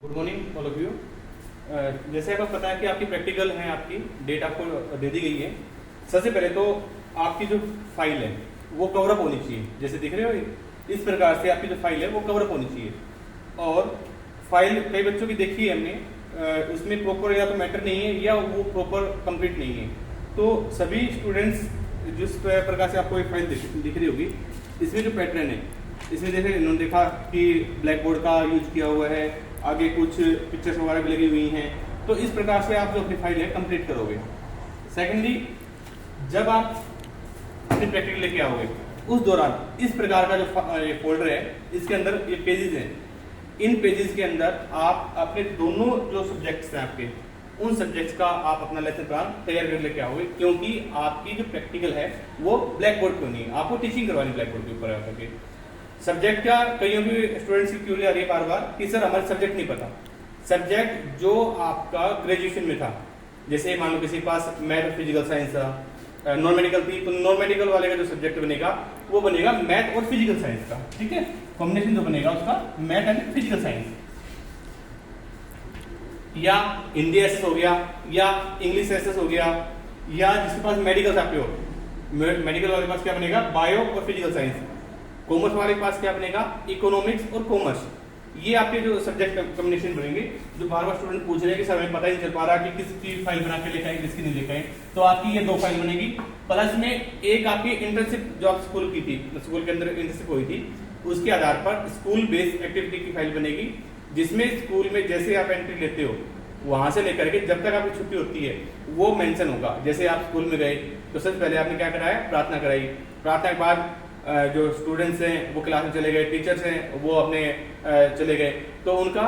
Good morning all of you. जैसे आपको पता है कि आपकी प्रैक्टिकल है, आपकी डेट आपको दे दी गई है। सबसे पहले तो आपकी जो फाइल है वो कवर अप होनी चाहिए। जैसे दिख रहे हो इस प्रकार से आपकी जो फाइल है वो कवर अप होनी चाहिए। और फाइल कई बच्चों की देखी है हमने, उसमें प्रॉपर या तो मैटर नहीं है या वो प्रॉपर कंप्लीट नहीं है। तो सभी स्टूडेंट्स जिस प्रकार से आपको एक फाइल दिख रही होगी, इसमें जो पैटर्न है, इसमें जैसे इन्होंने देखा कि ब्लैक बोर्ड का यूज किया हुआ है, आगे कुछ पिक्चर्स वगैरह भी लगी हुई हैं। तो इस प्रकार से आप जो अपनी फाइल है कंप्लीट करोगे। सेकेंडली, जब आप अपनी प्रैक्टिकल लेके आओगे उस दौरान इस प्रकार का जो फोल्डर है, इसके अंदर ये पेजेस हैं। इन पेजेस के अंदर आप अपने दोनों जो सब्जेक्ट्स हैं आपके, उन सब्जेक्ट्स का आप अपना लेसन प्लान तैयार कर लेके आओगे, क्योंकि आपकी जो प्रैक्टिकल है वो ब्लैक बोर्ड पर नहीं है, आपको टीचिंग करवानी ब्लैक बोर्ड के ऊपर आकर के। सब्जेक्ट क्या, कईयों की स्टूडेंट्स की क्यूरी आ रही है बार बार कि सर हमारा सब्जेक्ट नहीं पता। सब्जेक्ट जो आपका ग्रेजुएशन में था, जैसे मान लो किसी के पास मैथ और फिजिकल साइंस था, नॉन मेडिकल थी, तो नॉन मेडिकल वाले का जो सब्जेक्ट बनेगा वो बनेगा मैथ और फिजिकल साइंस का। ठीक है, कॉम्बिनेशन जो बनेगा उसका मैथ एंड फिजिकल साइंस, या हिंदी एसएस हो गया, या इंग्लिश एसएस हो गया, या जिसके पास मेडिकल था प्योर मेडिकल वाले के पास क्या बनेगा, बायो और फिजिकल साइंस। कॉमर्स वाले के पास क्या बनेगा, इकोनॉमिक्स और कॉमर्स। ये आपके जो सब्जेक्ट कॉम्बिनेशन बनेंगे। जो बार बार स्टूडेंट पूछ रहे हैं कि सर हमें पता ही नहीं चल पा रहा कि किसकी फाइल बना के लेकर आए, किसकी नहीं लेकर आए, तो आपकी ये 2 फाइल बनेगी। प्लस में एक आपकी इंटर्नशिप जो आप स्कूल की थी, स्कूल के अंदर इंटर्नशिप हुई थी, उसके आधार पर स्कूल बेस्ड एक्टिविटी की फाइल बनेगी, जिसमें स्कूल में जैसे आप एंट्री लेते हो वहां से लेकर के जब तक आपकी छुट्टी होती है वो मेंशन होगा। जैसे आप स्कूल में गए तो सबसे पहले आपने क्या कराया, प्रार्थना कराई। प्रार्थना के बाद जो स्टूडेंट्स हैं वो क्लास में चले गए, टीचर्स हैं वो अपने चले गए, तो उनका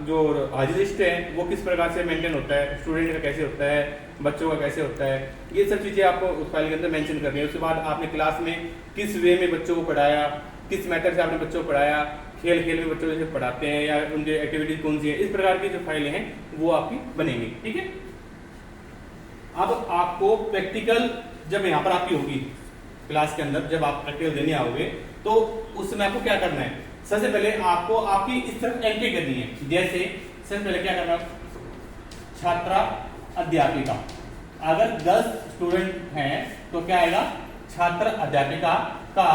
जो हाजिर लिस्ट है वो किस प्रकार से मेंटेन होता है, स्टूडेंट का कैसे होता है, बच्चों का कैसे होता है, ये सब चीज़ें आपको उस फाइल के अंदर मेंशन करनी है। उसके बाद आपने क्लास में किस वे में बच्चों को पढ़ाया, किस मेथड से आपने बच्चों को पढ़ाया, खेल खेल में बच्चों से पढ़ाते हैं या उनकी एक्टिविटीज कौन सी है, इस प्रकार की जो फाइलें हैं वो आपकी बनेंगी। ठीक है, अब आपको प्रैक्टिकल जब यहाँ पर आपकी होगी क्लास के अंदर, जब आप प्रैक्टिकल देने आओगे तो उस समय आपको क्या करना है, सबसे पहले आपको आपकी इस तरफ एंट्री करनी है। जैसे सबसे पहले क्या करना है, छात्रा अध्यापिका। अगर 10 स्टूडेंट हैं तो क्या आएगा, छात्र अध्यापिका का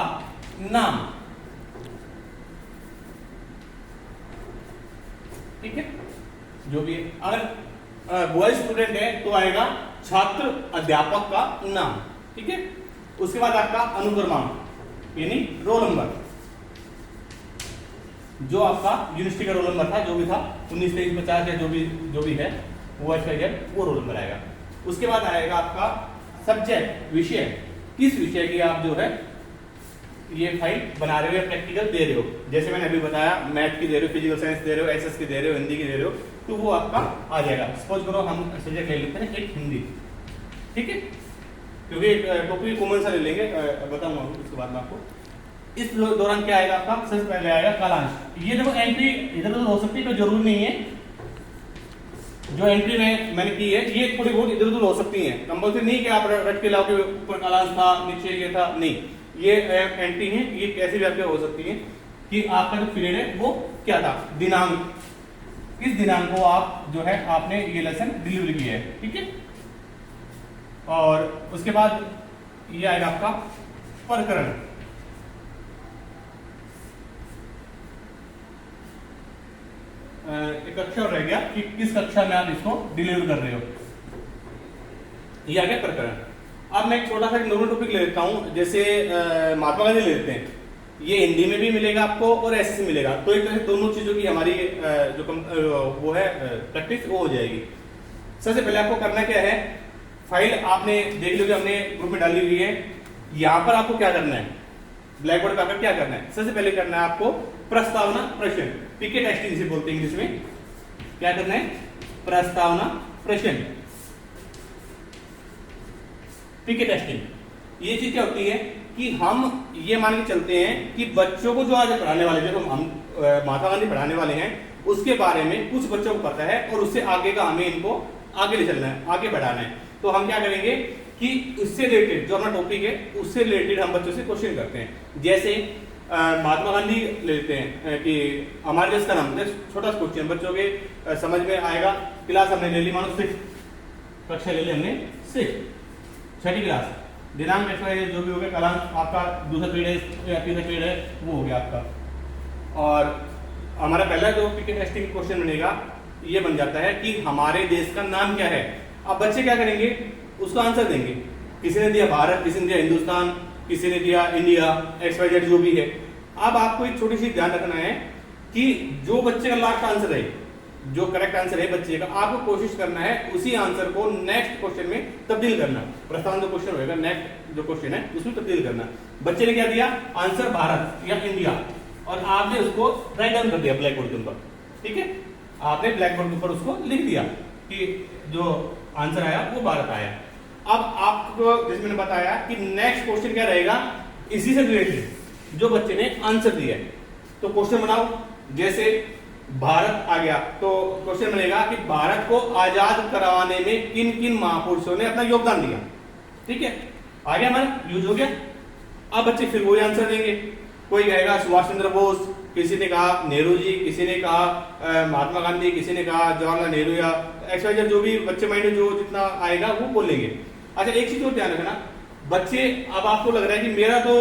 नाम। ठीक है, जो भी है। अगर बॉयज स्टूडेंट है तो आएगा छात्र अध्यापक का नाम। ठीक है, उसके बाद आपका अनुक्रमांक यानी रोल नंबर, जो आपका यूनिवर्सिटी का रोल नंबर था, जो भी था 19, 23, 50 या जो भी है वो वो रोल नंबर आएगा। उसके बाद आएगा आपका सब्जेक्ट, विषय, किस विषय की आप जो है ये फाइल बना रहे हो या प्रैक्टिकल दे रहे हो। जैसे मैंने अभी बताया, मैथ की दे रहे हो, फिजिकल साइंस दे रहे हो, एसएस की दे रहे हो, हिंदी की दे रहे हो, तो वो आपका आ जाएगा। सपोज करो हम सब्जेक्ट ले लेते हैं एक हिंदी। ठीक है, क्योंकि टॉपिक कॉमन सा ले लेंगे, बताऊंगा उसके बाद में आपको। इस दौरान क्या आएगा आपका, सबसे पहले आएगा कालांश। ये देखो एंट्री इधर उधर हो सकती है, कोई जरूरी नहीं है। जो एंट्री मैंने की है ये थोड़ी बहुत इधर उधर हो सकती है, कंपल्सरी नहीं कि आप रट के लाओगे ऊपर कालांश था नीचे ये था, नहीं। ये एंट्री है, ये कैसे भी आपके हो सकती है कि आपका जो पीरियड है वो क्या था, दिनांक, इस दिनांक को आप जो है आपने ये लेसन डिलीवर किया है। ठीक है, और उसके बाद ये आएगा आपका प्रकरण। एक कक्षा रह गया कि किस कक्षा में आप इसको डिलीवर कर रहे हो, ये आ गया प्रकरण। अब मैं एक छोटा सा नॉर्मल टॉपिक ले लेता हूं, जैसे महात्मा गांधी ले लेते हैं। ये हिंदी में भी मिलेगा आपको और एसएस में मिलेगा, तो एक तरह से दोनों चीजों की हमारी जो वो है प्रैक्टिस वो हो जाएगी। सबसे पहले आपको करना क्या है, फाइल आपने देख लो कि हमने ग्रुप में डाली हुई है। यहां पर आपको क्या करना है, ब्लैक बोर्ड पर आकर क्या करना है, सबसे पहले करना है आपको प्रस्तावना प्रश्न, पीके टेस्टिंग जिसे बोलते हैं इंग्लिश में। क्या करना है, प्रस्तावना प्रश्न, पीके टेस्टिंग। ये चीज क्या होती है कि हम ये मान के चलते हैं कि बच्चों को जो आज पढ़ाने वाले, जो हम महात्मा गांधी पढ़ाने वाले हैं, उसके बारे में कुछ बच्चों को पता है और उससे आगे का हमें इनको आगे ले चलना है, आगे बढ़ाना है। तो हम क्या करेंगे कि उससे रिलेटेड जो अपना टॉपिक है उससे रिलेटेड हम बच्चों से क्वेश्चन करते हैं। जैसे महात्मा गांधी ले लेते हैं कि हमारे देश का नाम, छोटा क्वेश्चन बच्चों के समझ में आएगा। क्लास हमने ले ली, मानो 6 कक्षा ले ली हमने 6 छठी क्लास, दिनांक जो भी हो गया, कलांक आपका दूसरा पीरियड है या तीसरा पीरियड है वो हो गया आपका। और हमारा पहला जो पीके टेस्टिंग क्वेश्चन बनेगा ये बन जाता है कि हमारे देश का नाम क्या है। अब बच्चे क्या करेंगे, उसका आंसर देंगे। किसी ने दिया भारत, किसी ने दिया हिंदुस्तान, किसी ने दिया इंडिया, XYZ जो भी है। अब आपको एक छोटी सी ध्यान रखना है कि जो बच्चे का लास्ट आंसर है, जो करेक्ट आंसर है बच्चे का, आपको कोशिश करना है उसी आंसर को नेक्स्ट क्वेश्चन में तब्दील करना। प्रस्तावना जो क्वेश्चन होगा नेक्स्ट जो क्वेश्चन है उसमें तब्दील करना। बच्चे ने क्या दिया, आंसर भारत या इंडिया, और आपने उसको राइट डाउन कर दिया ब्लैक बोर्ड के ऊपर। ठीक है, आपने ब्लैक बोर्ड के ऊपर उसको लिख दिया कि जो आंसर आया वो भारत आया। अब आपको जैसे मैंने बताया कि नेक्स्ट क्वेश्चन क्या रहेगा, इसी से रिलेटेड जो बच्चे ने आंसर दिया है। तो क्वेश्चन बनाओ, जैसे भारत आ गया तो क्वेश्चन बनेगा कि भारत को आजाद करवाने में किन किन महापुरुषों ने अपना योगदान दिया। ठीक है, आ गया हमारा, यूज हो गया। अब बच्चे फिर वही आंसर देंगे। कोई कहेगा सुभाष चंद्र बोस, किसी ने कहा नेहरू जी, किसी ने कहा महात्मा गांधी, किसी ने कहा जवाहरलाल नेहरू, या XYZ जो भी बच्चे माइंड में जो जितना आएगा वो बोलेंगे। अच्छा, एक चीज और ध्यान रखना बच्चे, अब आपको लग रहा है कि मेरा तो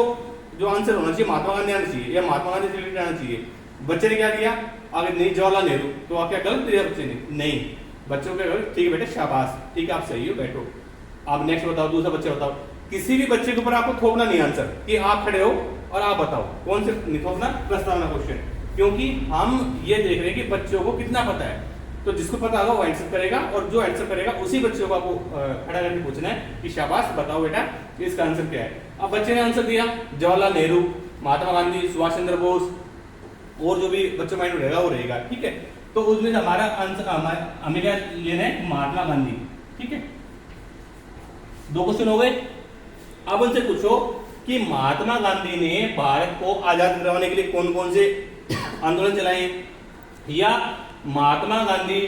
जो आंसर होना चाहिए महात्मा गांधी आना चाहिए या महात्मा गांधी से रिलेटेड आना चाहिए। बच्चे ने क्या किया, अगर नहीं जवाहरलाल नेहरू, तो आप क्या गलत दिया बच्चे ने? नहीं, बच्चों के ठीक है बेटे शाबाश, ठीक है आप सही हो, बैठो। आप नेक्स्ट बताओ, दूसरा बच्चे बताओ। किसी भी बच्चे के ऊपर आपको थोपना नहीं आंसर कि आप खड़े हो और आप बताओ। कौन से नहीं थोपना, प्रस्तावना क्वेश्चन, क्योंकि हम ये देख रहे हैं कि बच्चों को कितना पता है। तो जिसको पता होगा वो आंसर करेगा, और जो आंसर करेगा उसी बच्चे को आपको खड़ा करके पूछना है कि शाबाश बताओ बेटा इसका आंसर क्या है। अब बच्चे ने आंसर दिया जवाहरलाल नेहरू, महात्मा गांधी, सुभाष चंद्र बोस, और जो भी बच्चों माइंड में रहेगा वो रहेगा। ठीक है, तो उसमें हमारा आंसर हमें क्या लेना है, महात्मा गांधी। ठीक है, 2 क्वेश्चन हो गए। अब उनसे पूछो कि महात्मा गांधी ने भारत को आजाद करवाने के लिए कौन कौन से आंदोलन चलाए, या महात्मा गांधी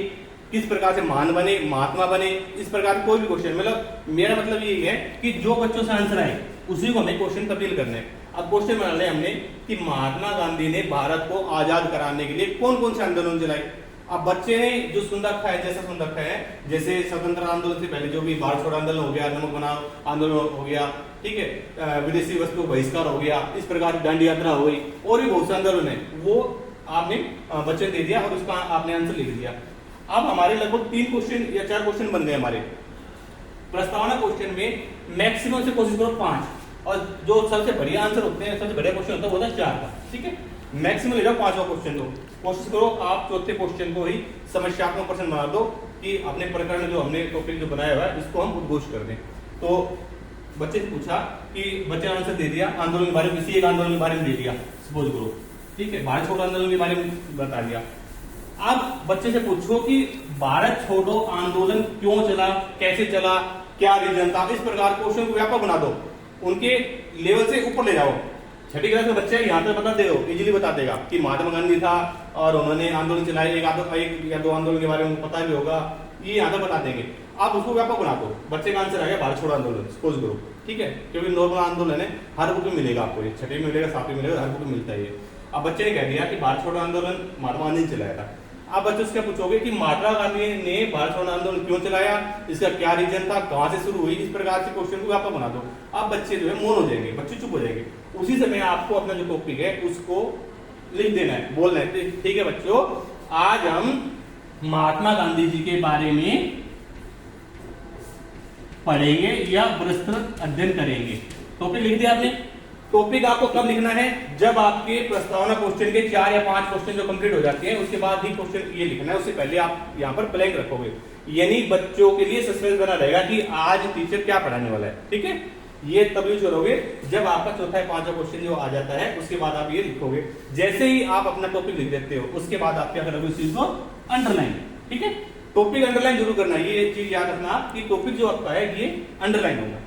किस प्रकार से महान बने, महात्मा बने, इस प्रकार कोई भी क्वेश्चन। मतलब मेरा मतलब ये है कि जो बच्चों से आंसर आए उसी को हमें क्वेश्चन तब्दील करना है। अब क्वेश्चन बना लिया हमने कि महात्मा गांधी ने भारत को आजाद कराने के लिए कौन कौन से आंदोलन चलाए। अब बच्चे ने जो सुन रखा है, जैसा सुन रखा है, जैसे स्वतंत्र आंदोलन से पहले जो भी भारत छोड़ो आंदोलन हो गया, नमक बनाओ आंदोलन हो गया, ठीक है, विदेशी वस्तु बहिष्कार हो गया, इस प्रकार दांडी यात्रा हो गई, और भी बहुत से आंदोलन है, वो आपने बच्चे दे दिया और उसका आपने आंसर लिख दिया। अब हमारे लगभग 3 क्वेश्चन या 4 क्वेश्चन बन गए हमारे। प्रस्तावना क्वेश्चन में मैक्सिमम से कोशिश करो 5, और जो सबसे बढ़िया आंसर होते हैं, सबसे बढ़िया क्वेश्चन होता है वो होता है 4 का। ठीक है, मैक्सिमम ले जाओ 5वां क्वेश्चन दो। कोशिश करो आप चौथे क्वेश्चन को ही समस्यात्मक प्रश्न बना दो कि अपने प्रकरण जो हमने टॉपिक जो बनाया हुआ है इसको हम उद्घोष कर दें। तो बच्चे से पूछा कि बच्चे ने आंसर दे दिया, आंदोलन के बारे में, किसी एक आंदोलन के बारे में दे दिया सपोज करो। ठीक है, भारत छोड़ो आंदोलन के बारे में बता दिया। अब बच्चे से पूछो कि भारत छोड़ो आंदोलन क्यों चला, कैसे चला, क्या रीजन था, इस प्रकार क्वेश्चन को व्यापक बना दो, उनके लेवल से ऊपर ले जाओ। छठी क्लास के बच्चे यहाँ पे बता देगा, इजीली बता देगा कि महात्मा गांधी था और उन्होंने आंदोलन चलाए, एक या 2 आंदोलन के बारे में पता भी होगा, ये यहाँ तक बता देंगे। आप उसको व्यापक बना दो। बच्चे का आंसर आ गया भारत छोड़ो आंदोलन सपोज करो। ठीक है, क्योंकि नॉर्मल आंदोलन है, हर बुक में मिलेगा आपको, ये छठी में मिलेगा, 7वीं में मिलेगा, हर बुक में मिलता है। अब बच्चे ने कह दिया कि भारत छोड़ो आंदोलन महात्मा गांधी ने चलाया था। आप बच्चे उससे पूछोगे कि महात्मा गांधी ने भारत छोड़ो आंदोलन क्यों चलाया, इसका क्या रीजन था, कहां से शुरू हुई, इस प्रकार से क्वेश्चन को व्यापक बना दो। अब बच्चे जो है मौन हो जाएंगे, बच्चे चुप हो जाएंगे। उसी समय आपको अपना जो टॉपिक है उसको लिख देना है, बोलना है। ठीक है बच्चों, आज हम महात्मा गांधी जी के बारे में पढ़ेंगे या विस्तृत अध्ययन करेंगे। टॉपिक लिख दिया आपने। टॉपिक आपको कब लिखना है, जब आपके प्रस्तावना क्वेश्चन के 4 या 5 क्वेश्चन जो कंप्लीट हो जाते हैं उसके बाद ही क्वेश्चन ये लिखना है। उससे पहले आप यहाँ पर ब्लैंक रखोगे, यानी बच्चों के लिए सस्पेंस बना रहेगा कि आज टीचर क्या पढ़ाने वाला है। ठीक है, ये तब यूज करोगे जब आपका चौथा या 5वां क्वेश्चन जो आ जाता है उसके बाद आप ये लिखोगे। जैसे ही आप अपना टॉपिक लिख देते हो उसके बाद आप क्या करोगे, इस चीज को अंडरलाइन। ठीक है, टॉपिक अंडरलाइन जरूर करना, ये चीज याद रखना कि टॉपिक जो आपका है ये अंडरलाइन होगा।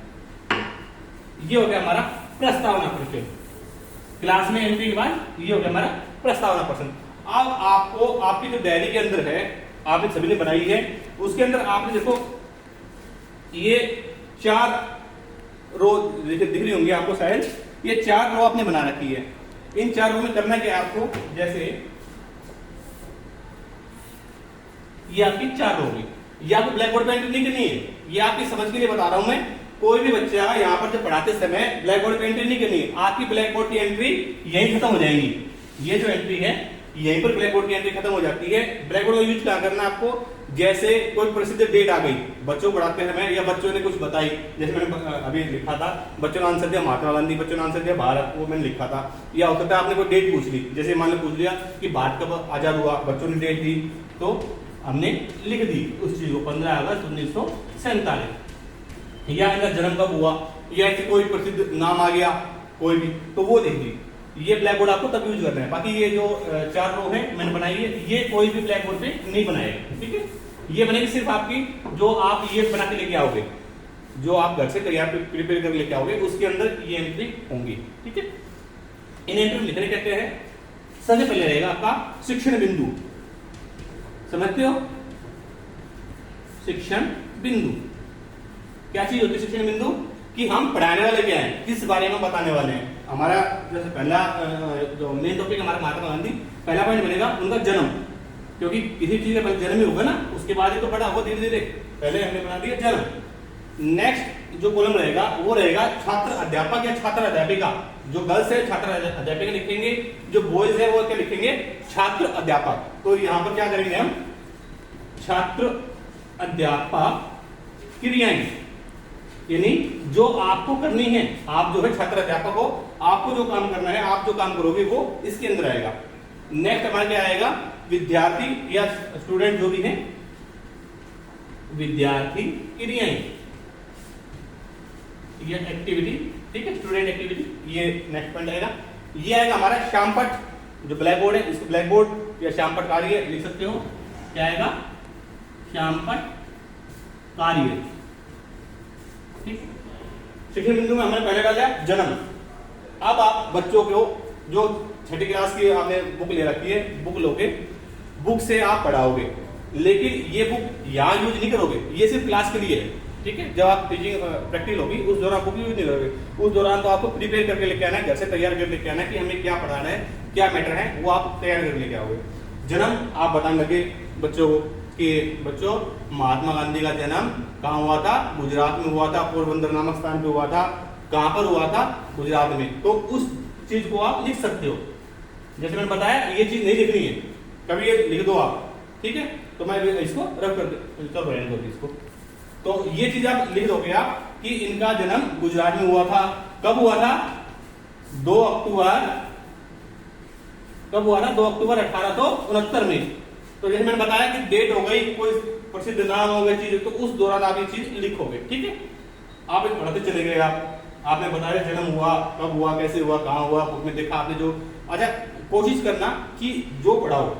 ये हो गया हमारा प्रस्तावना प्रश्न। क्लास में एंट्री के बाद ये हो गया हमारा प्रस्तावना प्रश्न। अब आपको आपकी जो डायरी के अंदर है, आपने सभी ने बनाई है, उसके अंदर आपने देखो ये 4 रो दिख रही होंगी आपको शायद, ये 4 रो आपने बना रखी है। इन 4 रो में करना क्या है आपको, जैसे ये आपकी 4 रो होगी, ये आपको ब्लैक बोर्ड पे एंट्री नहीं करनी है, ये आपकी समझ के लिए बता रहा हूं मैं। कोई भी बच्चा यहाँ पर जब पढ़ाते समय ब्लैक बोर्ड पे एंट्री नहीं करनी है, आपकी ब्लैक बोर्ड की एंट्री यही खत्म हो जाएंगी। ये जो एंट्री है यहीं पर ब्लैक बोर्ड की एंट्री खत्म हो जाती है। ब्लैक बोर्ड को यूज क्या करना आपको, जैसे कोई प्रसिद्ध डेट आ गई बच्चों को पढ़ाते समय, या बच्चों ने कुछ बताई, जैसे मैंने अभी लिखा था बच्चों ने आंसर दिया महात्मा गांधी, बच्चों ने आंसर दिया भारत, वो मैंने लिखा था। या हो सकता है आपने कोई डेट पूछ ली, जैसे मान लो पूछ लिया कि भारत कब आजाद हुआ, बच्चों ने डेट दी तो हमने लिख दी उस चीज को 15 अगस्त 1947, या इनका जन्म कब हुआ, या ऐसे कोई प्रसिद्ध नाम आ गया कोई भी, तो वो लिख दी। ये ब्लैक बोर्ड आपको तब यूज करना है। बाकी ये जो 4 रो है मैंने बनाई है, ये कोई भी ब्लैक बोर्ड पे नहीं बनाएगा, ठीक है। ये बनेगी सिर्फ आपकी जो आप ये बना के लेके आओगे, जो आप घर से तैयार प्रिपेयर कर लेके आओगे, उसके अंदर ये एंट्री होंगी, ठीक है। इन एंट्री लिखने कहते हैं, सबसे पहले रहेगा आपका शिक्षण बिंदु, समझते हो, शिक्षण बिंदु क्या चीज होती है। शिक्षण बिंदु कि हम पढ़ाने वाले क्या हैं, किस बारे में बताने वाले हैं। हमारा जैसे पहला जो मेन टॉपिक हमारा महात्मा गांधी, पहला पॉइंट बनेगा उनका जन्म, क्योंकि किसी चीज का जन्म ही होगा ना, उसके बाद ही तो बड़ा होगा धीरे धीरे, पहले हमने बना दिया जन्म। नेक्स्ट जो कॉलम रहेगा वो रहेगा छात्र अध्यापक या छात्र अध्यापिका, जो गर्ल्स है छात्र अध्यापिका लिखेंगे, जो बॉयज है वो क्या लिखेंगे, छात्र अध्यापक। तो यहाँ पर क्या करेंगे हम, छात्र अध्यापक क्रियाएं, यानी जो आपको करनी है, आप जो है छात्र अध्यापक हो, आपको जो काम करना है, आप जो काम करोगे वो इसके अंदर आएगा। नेक्स्ट हमारा क्या आएगा, विद्यार्थी या स्टूडेंट जो भी है, विद्यार्थी क्रियाएं या एक्टिविटी, ठीक है, स्टूडेंट एक्टिविटी, ये नेक्स्ट पॉइंट आएगा। ये आएगा हमारा श्यामपट, जो ब्लैक बोर्ड है, इसको ब्लैक बोर्ड या श्यामपट कार्य लिख सकते हो। क्या आएगा, श्यामपट कार्य, ठीक। शिक्षण बिंदु में हमने पहले डाला जन्म। अब आप बच्चों को जो 6ठी क्लास की आपने बुक ले रखी है, बुक लोगे, बुक से आप पढ़ाओगे, लेकिन ये बुक यहाँ यूज नहीं करोगे, ये सिर्फ क्लास के लिए है, ठीक है। जब आप टीचिंग प्रैक्टिस होगी उस दौरान बुक यूज नहीं करोगे, उस दौरान तो आपको प्रिपेयर करके लेके आना है, घर से तैयार करके लेके आना है कि हमें क्या पढ़ाना है, क्या मैटर है, वो आप तैयार करके लेके आओगे। जन्म आप बताने लगे बच्चों को कि बच्चों महात्मा गांधी का जन्म कहाँ हुआ था, गुजरात में हुआ था, पोरबंदर नामक स्थान पे हुआ था। कहाँ पर हुआ था, गुजरात में। तो उस चीज को आप लिख सकते हो। जैसे मैंने बताया ये चीज नहीं लिखनी है, कभी ये लिख दो आप, ठीक है। तो मैं इसको रख कर इसको, तो ये चीज आप लिख दोगे आप कि इनका जन्म गुजरात में हुआ था। कब हुआ था, 2 अक्टूबर, कब हुआ था, 2 अक्टूबर 1869 में। तो जैसे मैंने बताया कि डेट हो गई, कोई प्रसिद्ध नाम हो गई चीज, तो उस दौरान आप ये चीज लिखोगे, ठीक है। आप एक पढ़ते चले गए, आपने बताया जन्म हुआ, कब हुआ, कैसे हुआ, कहाँ हुआ, बुक में देखा आपने जो। अच्छा, कोशिश करना कि जो पढ़ाओ,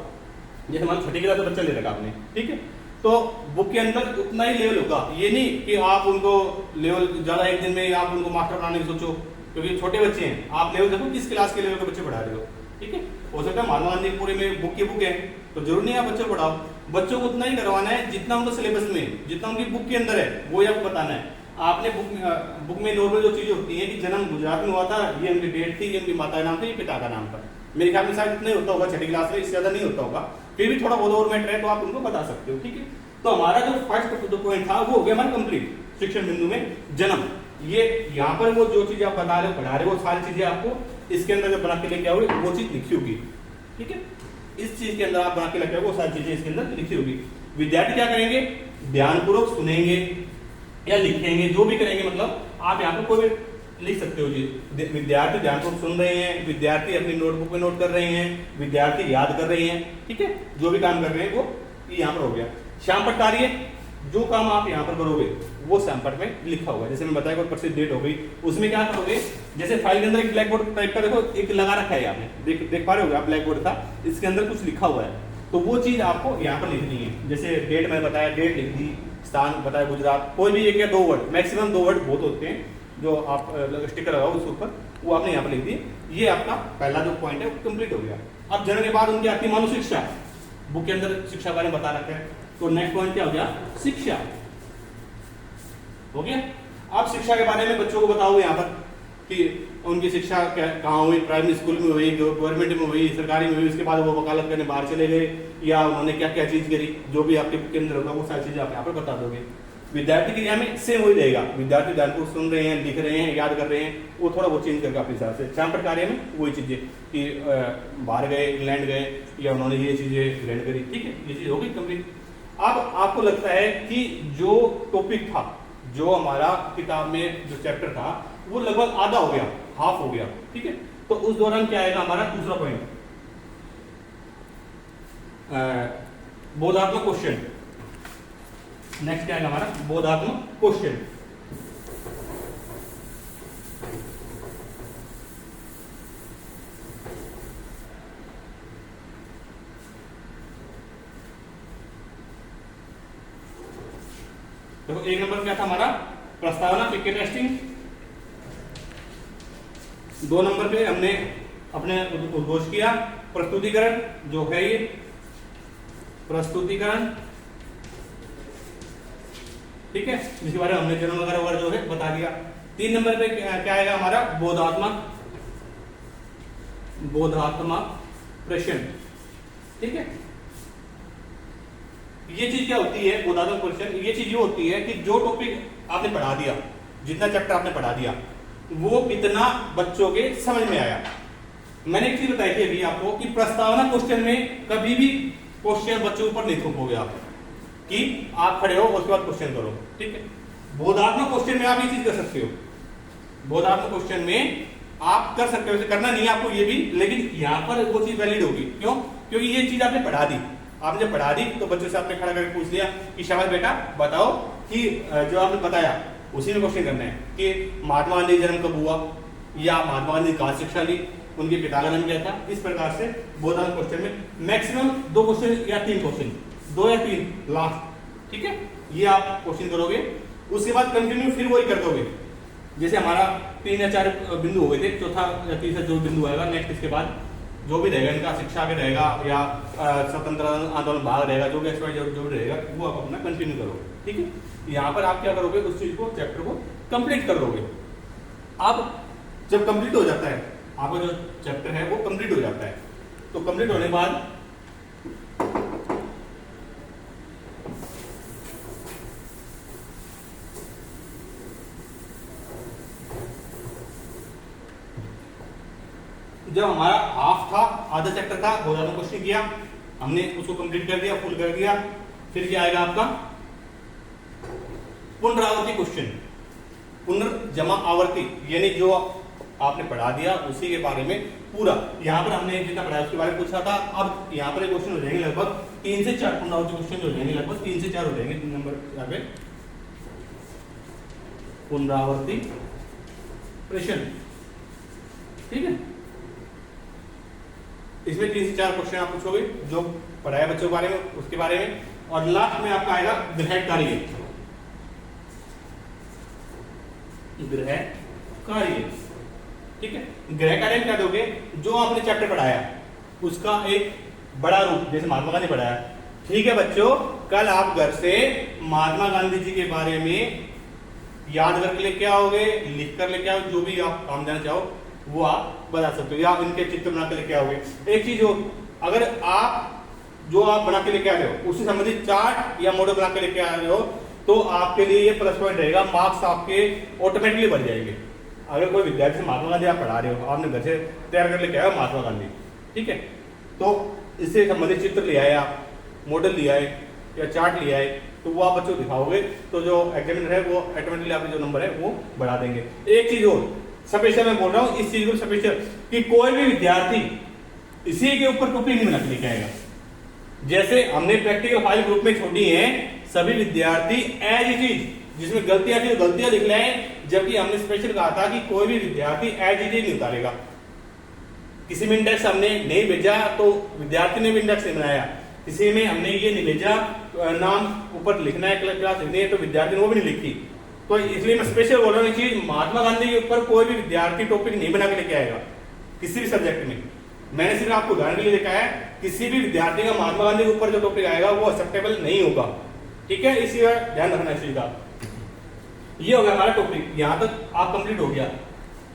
जैसे मान 6ठी क्लास का बच्चा ले रखा आपने, ठीक है, तो बुक के अंदर उतना ही लेवल होगा। ये नहीं कि आप उनको लेवल ज्यादा एक दिन में आप उनको मास्टर बनाने की सोचो, क्योंकि छोटे बच्चे हैं। आप लेवल देखो किस क्लास के लेवल के बच्चे पढ़ा रहे हो, ठीक है। हो सकता है महात्मा गांधी पूरे में बुक की बुक है, तो जरूर नहीं आप बच्चों को पढ़ाओ। बच्चों को उतना ही करवाना है जितना उनको सिलेबस में, जितना उनकी बुक के अंदर है, वो ही आपको बताना है। आपने बुक में नॉर्मल जो चीजें होती है कि जन्म गुजरात में हुआ था, ये उनकी डेट थी, ये उनकी माता का नाम था, ये पिता का नाम था। मेरे ख्याल में शायद इतना ही होता होगा 6ठी क्लास में, इससे ज्यादा नहीं होता होगा। फिर भी थोड़ा बहुत और मैटर है तो आप उनको बता सकते हो, ठीक है। तो हमारा जो फर्स्ट जो पॉइंट था वो हो गया हमारा कंप्लीट, शिक्षण बिंदु में जन्म। ये यहाँ पर वो जो चीजें आप बता रहे हो, पढ़ा रहे हो, वो सारी चीजें आपको इसके अंदर जब बना के लेके आओगे वो चीज लिखी होगी, ठीक है। इस चीज के अंदर आप बना के लेके आओगे वो सारी चीजें इसके अंदर लिखी होगी। विद्यार्थी क्या करेंगे, ध्यानपूर्वक सुनेंगे या लिखेंगे, जो भी करेंगे, मतलब आप यहाँ पर कोई भी लिख सकते हो जी। विद्यार्थी ध्यानपूर्वक सुन रहे हैं, विद्यार्थी अपनी नोटबुक में नोट कर रहे हैं, विद्यार्थी याद कर रहे हैं, ठीक है। जो भी काम कर रहे हैं वो यहाँ पर हो गया। श्यामपट कार्य, जो काम आप यहाँ पर करोगे वो श्यामपट में लिखा होगा। जैसे मैं बताया कोई प्रसिद्ध डेट हो गई, उसमें क्या करोगे, जैसे फाइल के अंदर एक ब्लैक बोर्ड टाइप का देखो एक लगा रखा है, आपने देख पा रहे हो, आप ब्लैक बोर्ड था, इसके अंदर कुछ लिखा हुआ है, तो वो चीज आपको यहाँ पर लिखनी है। जैसे डेट मैंने बताया, डेट लिख दी, स्थान बताया गुजरात, कोई भी एक या 2 वर्ड, मैक्सिमम 2 वर्ड बहुत होते हैं, जो आप स्टिकर लगाओ उसके ऊपर, वो आपने यहाँ पर लिख दिए। ये आपका पहला जो पॉइंट है वो कंप्लीट हो गया। अब जन्म के बाद उनकी आती मानव शिक्षा, बुक के अंदर शिक्षा बारे में बता रखा है, तो नेक्स्ट पॉइंट क्या हो गया, शिक्षा हो गया। अब शिक्षा के बारे में बच्चों को बताओ यहाँ पर, कि उनकी शिक्षा कहाँ हुई, प्राइमरी स्कूल में हुई, गवर्नमेंट में हुई, सरकारी में हुई, उसके बाद वो वकालत करने बाहर चले गए, या उन्होंने क्या क्या चीज़ करी, जो भी आपके बुक के अंदर होगा वो सारी चीज़ें आप यहाँ पर बता दोगे। विद्यार्थी के एग्जाम में सेम वही रहेगा, विद्यार्थी ध्यानपूर्वक सुन रहे हैं, लिख रहे हैं, याद कर रहे हैं, वो थोड़ा बहुत चेंज करके अपने हिसाब से। चैप्टर कार्य में वही चीज़ें कि बाहर गए, इंग्लैंड गए, या उन्होंने ये चीज़ें लर्न करी, ठीक है, ये चीज़ हो गई कंप्लीट। अब आपको लगता है कि जो टॉपिक था, जो हमारा किताब में जो चैप्टर था, वो लगभग आधा हो गया, हाफ हो गया, ठीक है। तो उस दौरान क्या आएगा हमारा दूसरा पॉइंट, बोधात्मक क्वेश्चन। नेक्स्ट क्या आएगा हमारा बोधात्मक क्वेश्चन। देखो एक नंबर क्या था हमारा प्रस्तावना, पिक्चर टेस्टिंग। 2 नंबर पे हमने अपने उद्घोष किया प्रस्तुतिकरण, जो है ये प्रस्तुतिकरण, ठीक है, जिसके बारे में हमने जन्म वगैरह जो है बता दिया। 3 नंबर पे क्या आएगा हमारा बोधात्मक प्रश्न, ठीक है। ये चीज क्या होती है बोधात्मक प्रश्न, ये चीज ये होती है कि जो टॉपिक आपने पढ़ा दिया, जितना चैप्टर आपने पढ़ा दिया, वो कितना बच्चों के समझ में आया। मैंने एक चीज बताई थी अभी आपको कि प्रस्तावना क्वेश्चन में कभी भी क्वेश्चन बच्चों ऊपर नहीं थोपोगे आप, कि आप खड़े हो उसके बाद क्वेश्चन करो, ठीक है। बोधात्मक क्वेश्चन में आप ये चीज कर सकते हो, बोधात्मक क्वेश्चन में आप कर सकते हो, वैसे करना नहीं है आपको ये भी, लेकिन यहाँ पर वो चीज वैलिड होगी। क्यों? क्योंकि ये चीज आपने पढ़ा दी, आपने पढ़ा दी तो बच्चों से आपने खड़ा करके पूछ लिया कि शाबाश बेटा बताओ कि जो आपने बताया उसी में क्वेश्चन करना है कि महात्मा गांधी जन्म कब हुआ, या महात्मा गांधी कहाँ शिक्षा ली, उनके पिता का नाम क्या था। इस प्रकार से बोधात्मक क्वेश्चन में मैक्सिमम 2 क्वेश्चन या 3 क्वेश्चन, 2 या 3 लास्ट, ठीक है, ये आप क्वेश्चन करोगे। उसके बाद कंटिन्यू फिर वही कर दोगे, जैसे हमारा 3 या 4 बिंदु हो गए थे, चौथा या तीसरा जो बिंदु आएगा नेक्स्ट, इसके बाद जो भी रहेगा इनका शिक्षा के रहेगा या स्वतंत्र आंदोलन भाग रहेगा, जो भी जो भी रहेगा वो आप अपना कंटिन्यू करो, ठीक है। यहाँ पर आप क्या करोगे, उस चीज को चैप्टर को कंप्लीट कर लोगे। अब जब कंप्लीट हो जाता है आपका जो चैप्टर है वो कंप्लीट हो जाता है, तो कंप्लीट होने के बाद जब हमारा हाफ था, आधा चैप्टर था, बोधात्मक क्वेश्चन किया हमने, उसको कंप्लीट कर दिया, फुल कर दिया, फिर क्या आएगा आपका पुनरावृत्ति क्वेश्चन। पुनर्जमा आवर्ती यानी जो आपने पढ़ा दिया उसी के बारे में पूरा, यहाँ पर हमने जितना पढ़ाया उसके बारे में पूछा था। अब यहाँ पर क्वेश्चन हो जाएंगे लगभग 3 से 4 पुनरावृत्ति क्वेश्चन हो जाएंगे, लगभग 3 से 4 हो जाएंगे। 3 नंबर यहाँ पे पुनरावृत्ति प्रश्न, ठीक है। इसमें 3 से 4 क्वेश्चन आप पूछोगे जो पढ़ाया बच्चों के बारे में, उसके बारे में, और लास्ट में आपका आएगा गृह कार्य, गृह कार्य, ठीक है। गृह कार्य में क्या दोगे, जो आपने चैप्टर पढ़ाया उसका एक बड़ा रूप, जैसे महात्मा गांधी पढ़ाया, ठीक है बच्चों, कल आप घर से महात्मा गांधी जी के बारे में याद करके लेके आओगे, लिख कर लेके आओ, जो भी आप काम देना चाहो वो आप बता सकते हो, या इनके चित्र बना के लेके आओगे। एक चीज हो, अगर आप जो आप बना के लेके आ रहे हो उससे संबंधित चार्ट या मॉडल बना के लेके आ रहे हो तो आपके लिए ये प्लस पॉइंट रहेगा, मार्क्स आपके ऑटोमेटिकली बढ़ जाएंगे। अगर कोई विद्यार्थी से महात्मा गांधी आप पढ़ा रहे हो, आपने घर से तैयार कर लेके आए महात्मा गांधी, ठीक है, तो इससे संबंधित चित्र ले आए, आप मॉडल ले आए या चार्ट ले आए, तो वो आप बच्चों को दिखाओगे तो जो एग्जामिनर है वो ऑटोमेटिकली आपके जो नंबर है वो बढ़ा देंगे। एक चीज और स्पेशल मैं बोल रहा हूँ, इस चीज को स्पेशल कि कोई भी विद्यार्थी इसी के ऊपर कॉपी नहीं बना के लेके आएगा। जैसे हमने प्रैक्टिकल फाइल ग्रुप में छोड़ी है, सभी विद्यार्थी एज इट इज, जिसमें गलतियां थी गलतियां लिख ले, जबकि हमने स्पेशल कहा था कि कोई भी विद्यार्थी एज इट इज नहीं उतारेगा। किसी में इंडेक्स हमने नहीं भेजा तो विद्यार्थी ने भी इंडेक्स नहीं बनाया, किसी में हमने ये नहीं भेजा नाम ऊपर लिखना है, क्लास लिखनी है, तो विद्यार्थी ने वो भी नहीं लिखी। तो इसलिए मैं स्पेशल बोल रहा हूँ चीज, महात्मा गांधी के ऊपर कोई भी विद्यार्थी टॉपिक नहीं बना के लेके आएगा किसी भी सब्जेक्ट में। मैंने सिर्फ आपको उदाहरण के लिए देखा है, किसी भी विद्यार्थी का महात्मा गांधी के ऊपर जो टॉपिक आएगा वो एक्सेप्टेबल नहीं होगा, ठीक है। इसी का ध्यान रखना इस चीज का। ये हो गया हमारा टॉपिक, यहां तक आप कंप्लीट हो गया।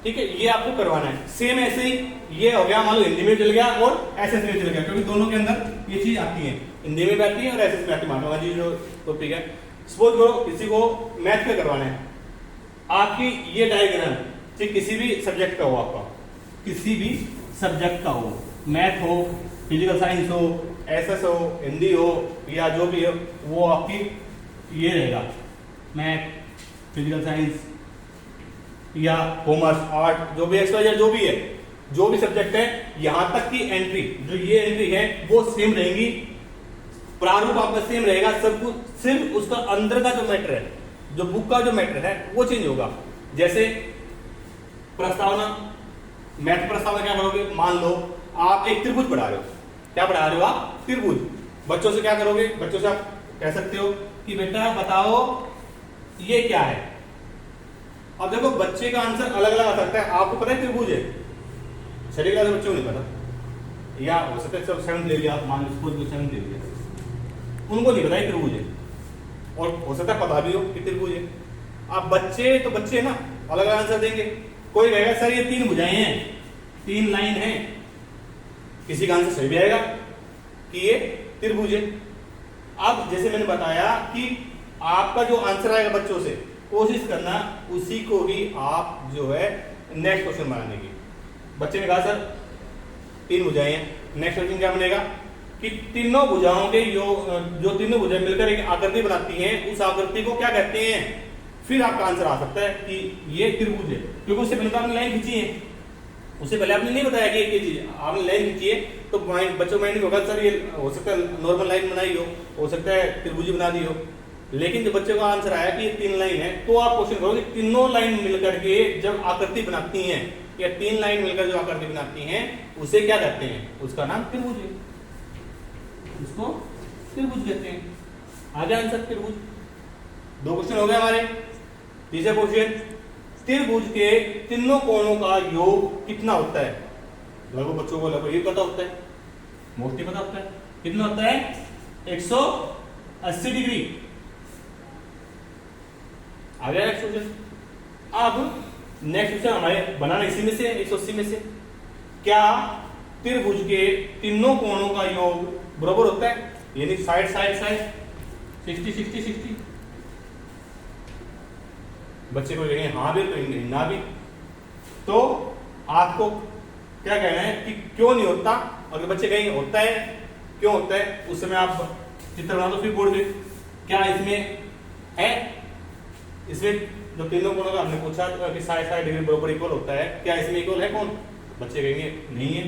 ठीक है, ये आपको करवाना है। सेम ऐसे ही ये हो गया, मान लो हिंदी में चल गया और एसएस में चल गया, क्योंकि दोनों के अंदर ये चीज आती है, हिंदी में भी आती है और एसएस में आती है। महात्मा गांधी जो टॉपिक है, सपोज करो किसी को मैथ पे करवाना है, आपकी ये डायग्राम ठीक किसी भी सब्जेक्ट का हो, आपका किसी भी सब्जेक्ट का हो, मैथ हो, फिजिकल साइंस हो, एसएस हो, हिंदी हो या जो भी हो, वो आपकी ये रहेगा, मैथ, फिजिकल साइंस या कॉमर्स, आर्ट, जो भी एक्सवाइजेड जो भी है, जो भी सब्जेक्ट है, यहां तक की एंट्री, जो ये एंट्री है वो सेम रहेंगी, प्रारूप आपका सेम रहेगा सब कुछ, सिर्फ उसका अंदर का जो मैटर है, जो बुक का जो मैटर है वो चेंज होगा। जैसे प्रस्तावना, मैथ प्रस्तावना क्या करोगे, मान लो आप एक त्रिभुज पढ़ा रहे हो, क्या पढ़ा रहे हो आप, त्रिभुज। बच्चों से क्या करोगे, बच्चों से आप कह सकते हो कि बेटा बताओ ये क्या है। अब देखो बच्चे का आंसर अलग अलग आ सकता है, आपको पता है त्रिभुज है, छठी क्लास के बच्चों को नहीं पता, या हो सकता है सब सेवंथ ले लिया, मान लो स्कूल में सेवंथ ले लिया, उनको नहीं पता है त्रिभुज है, और हो सकता है पता भी हो कि त्रिभुज है। अब बच्चे तो बच्चे ना अलग अलग आंसर देंगे, कोई कहेगा सर ये 3 भुजाएं हैं, 3 लाइन है, किसी का आंसर सही भी आएगा कि ये त्रिभुज है। अब जैसे मैंने बताया कि आपका जो आंसर आएगा बच्चों से, कोशिश करना उसी को ही आप जो है नेक्स्ट क्वेश्चन बनाने की। बच्चे ने कहा सर 3 भुजाएं हैं, नेक्स्ट क्वेश्चन क्या बनेगा कि तीनों भुजाओं के जो तीनों भुजाएं मिलकर एक आकृति बनाती हैं, उस आकृति को क्या कहते हैं। फिर आपका आंसर आ सकता है कि ये त्रिभुज है, क्योंकि उससे पहले तो आपने लाइन खींची है, उससे पहले आपने नहीं बताया कि ये चीज आपने लाइन खींची है, तो बच्चों माइंड में होगा सर ये हो सकता है नॉर्मल लाइन बनाई हो सकता है त्रिभुज बना दी हो। लेकिन जब बच्चे का आंसर आया कि ये 3 लाइन है, तो आप क्वेश्चन करोगे तीनों लाइन मिलकर के जब आकृति बनाती हैं, या 3 लाइन मिलकर जो आकृति बनाती हैं उसे क्या कहते हैं, उसका नाम त्रिभुज है, उसको त्रिभुज कहते हैं। आ गया आंसर त्रिभुज। 2 क्वेश्चन हो गए हमारे। तीसरा क्वेश्चन, त्रिभुज के तीनों कोणों का योग कितना होता है। लगभग बच्चों को लगभग ये पता होता है, मोस्टली पता होता है, कितना होता है 180 डिग्री। आ गया नेक्स्ट क्वेश्चन। अब नेक्स्ट क्वेश्चन हमारे बनाना इसी में से 180 में से, क्या त्रिभुज के तीनों कोणों का योग बराबर होता है, यानी साइड साइड साइड 60 60 60। बच्चे को कहेंगे हाँ भी तो ना भी, तो आपको क्या कहना है कि क्यों नहीं होता, और बच्चे कहेंगे होता है, क्यों होता है, उस समय आप चित्र बना दो फिर बोर्ड पे, क्या इसमें है, इसमें जो तीनों कोणों का हमने पूछा कि साइड साइड डिग्री बराबर इक्वल होता है, क्या इसमें इक्वल है कौन, बच्चे कहेंगे नहीं है,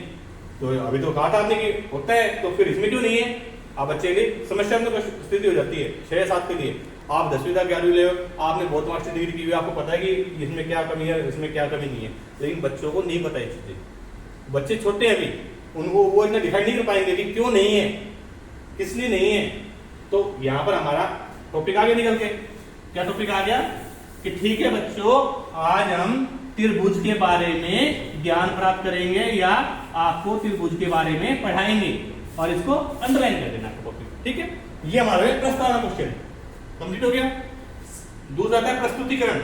तो अभी तो कहा था आपने कि होता है, तो फिर इसमें क्यों नहीं है। आप बच्चे के लिए समस्या में स्थिति हो जाती है 6-7 के लिए। आप 10वीं तक 11वीं ले, आपने बहुत मास्टर डिग्री की हुई, आपको पता है कि इसमें क्या कमी है, इसमें क्या कमी नहीं है, लेकिन बच्चों को नहीं पता ये चीजें। बच्चे छोटे हैं अभी, उनको वो इतना डिफाइन नहीं कर पाएंगे कि क्यों नहीं है, किस लिए नहीं है। तो यहाँ पर हमारा टॉपिक आगे निकल के क्या टॉपिक आ गया कि ठीक है बच्चों, आज हम त्रिभुज के बारे में ज्ञान प्राप्त करेंगे, या आपको त्रिभुज के बारे में पढ़ाएंगे, और इसको अंडरलाइन कर देना टॉपिक, ठीक है। ये हमारा प्रस्तावना क्वेश्चन कंप्लीट हो गया। दूसरा आता है प्रस्तुतिकरण।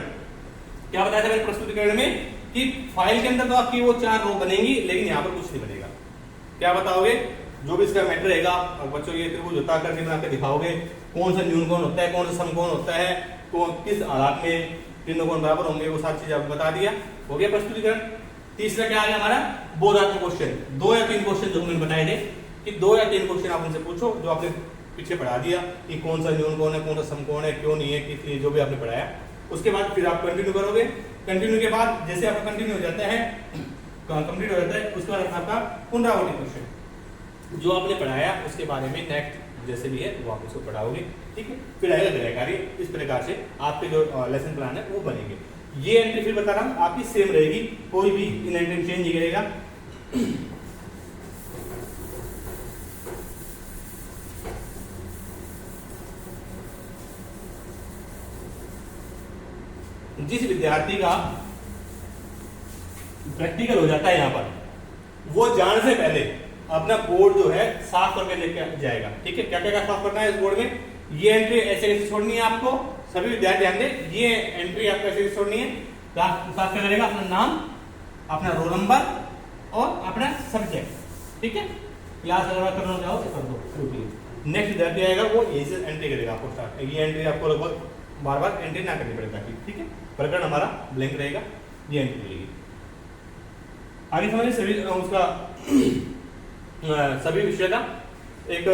क्या बताया था मैंने प्रस्तुतिकरण में कि फाइल के अंदर तो आपकी वो 4 रो बनेंगी, लेकिन यहाँ पर कुछ नहीं बनेगा। क्या बताओगे, जो भी इसका मैटर रहेगा, और बच्चों ये त्रिभुज होता करके बना के दिखाओगे, कौन सा न्यून कोण होता है, कौन सा समकोण होता है, किस हालात में तीनों कोण बराबर होंगे, वो सारी चीज आपको बता दिया। हो गया प्रस्तुतिकरण। तीसरा क्या आ गया हमारा बोधात्मक क्वेश्चन। 2 या 3 क्वेश्चन जो मैंने बताए थे कि 2 या 3 क्वेश्चन आप उनसे पूछो, जो आपने पीछे पढ़ा दिया कि कौन सा न्यून कोण है, कौन सा समकोण है, क्यों नहीं है, किस जो भी आपने पढ़ाया। उसके बाद फिर आप कंटिन्यू करोगे। कंटिन्यू के बाद जैसे आपका कंटिन्यू हो जाता है, कंप्लीट हो जाता है, उसके बाद आपका पुनरावृत्ति क्वेश्चन जो आपने पढ़ाया उसके बारे में नेक्स्ट जैसे भी है वो आप उसको पढ़ाओगे, ठीक है। फिर आएगा गृह कार्य। इस प्रकार से आपके जो लेसन प्लान है वो बनेंगे। ये एंट्री फिर बता रहा हूं आपकी सेम रहेगी, कोई भी इन एंट्री चेंज नहीं करेगा। जिस विद्यार्थी का प्रैक्टिकल हो जाता है यहाँ पर, वो जाने से पहले अपना बोर्ड जो है साफ करके लेके जाएगा, ठीक है। क्या क्या साफ करना है इस बोर्ड में, ये एंट्री ऐसे ऐसे छोड़नी है आपको, सभी विद्यार्थी ध्यान दें, ये एंट्री आपको ऐसे छोड़नी है। साफ क्या करेगा, अपना नाम, अपना रोल नंबर और अपना सब्जेक्ट, ठीक है। क्लास अगर करना चाहो तो कर दो। नेक्स्ट विद्यार्थी आएगा वो एज एंट्री करेगा आपको स्टार्ट, ये एंट्री आपको लगभग बार बार एंट्री ना करनी पड़ेगा, ठीक है। प्रकरण हमारा ब्लैंक रहेगा, ये एंट्री रहेगी। आगे समझिए सभी उसका सभी विषय का एक,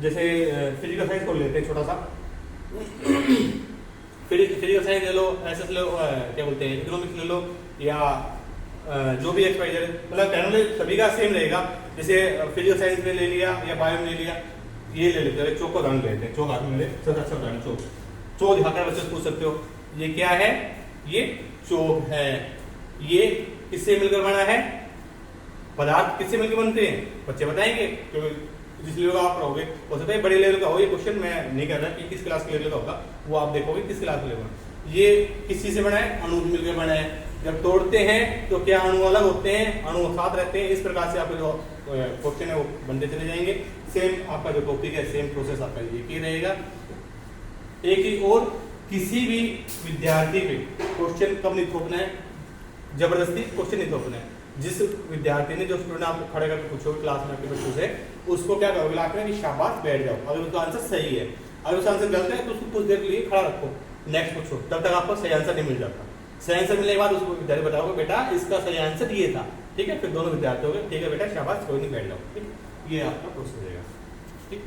जैसे फिजिकल साइंस को लेते हैं छोटा सा। फिजिकल साइंस ले लो, एसएस ले लो, क्या बोलते हैं इकोनॉमिक्स ले लो, या जो भी एक्सपाइजर, मतलब टेक्नोलॉजी सभी का सेम रहेगा। जैसे फिजिकल साइंस में ले लिया या बायो में ले लिया, ये ले लेते हैं, चौक का उदाहरण लेते हैं। चौक हाथ में ले, सबसे अच्छा उदाहरण चौक। चौक दिखाकर बच्चे पूछ सकते हो ये क्या है, ये चौक है। ये किससे मिलकर बना है, पदार्थ किससे मिलकर बनते हैं, बच्चे बताएंगे, क्योंकि जिस लेवल का आप पढ़ोगे हो सकता है बड़े लेवल का हो। ये क्वेश्चन मैं नहीं कर रहा कि किस क्लास के लेवल का होगा, वो आप देखोगे किस क्लास के लेवल का। ये किस चीज से बना है, अणु मिलकर बना है। जब तोड़ते हैं तो क्या अणु अलग होते हैं, अणु साथ रहते हैं। इस प्रकार से आपके जो क्वेश्चन है वो बनते चले जाएंगे। सेम आपका जो टॉपिक है, सेम प्रोसेस आपका एक ही रहेगा। एक ही, और किसी भी विद्यार्थी पे क्वेश्चन कब नहीं थोपना है, जबरदस्ती क्वेश्चन नहीं थोपना है। जिस विद्यार्थी ने, जो स्टूडेंट आपको खड़े करके पूछोगे क्लास में अपने बच्चों से, उसको क्या करोगे लाकर कि शाबाश बैठ जाओ। अगर उसका आंसर सही है, अगर उसका आंसर गलत है तो उसको कुछ देर के लिए खड़ा रखो, नेक्स्ट पूछो, तब तक आपको सही आंसर नहीं मिल जाता। सही आंसर मिलने के बाद उसको विद्यार्थी बताओगे बेटा इसका सही आंसर ये था, ठीक है। फिर दोनों विद्यार्थी हो गए, ठीक है बेटा शाबाश, कोई नहीं, बैठ जाओ, ठीक। ये आपका प्रोसेस रहेगा, ठीक।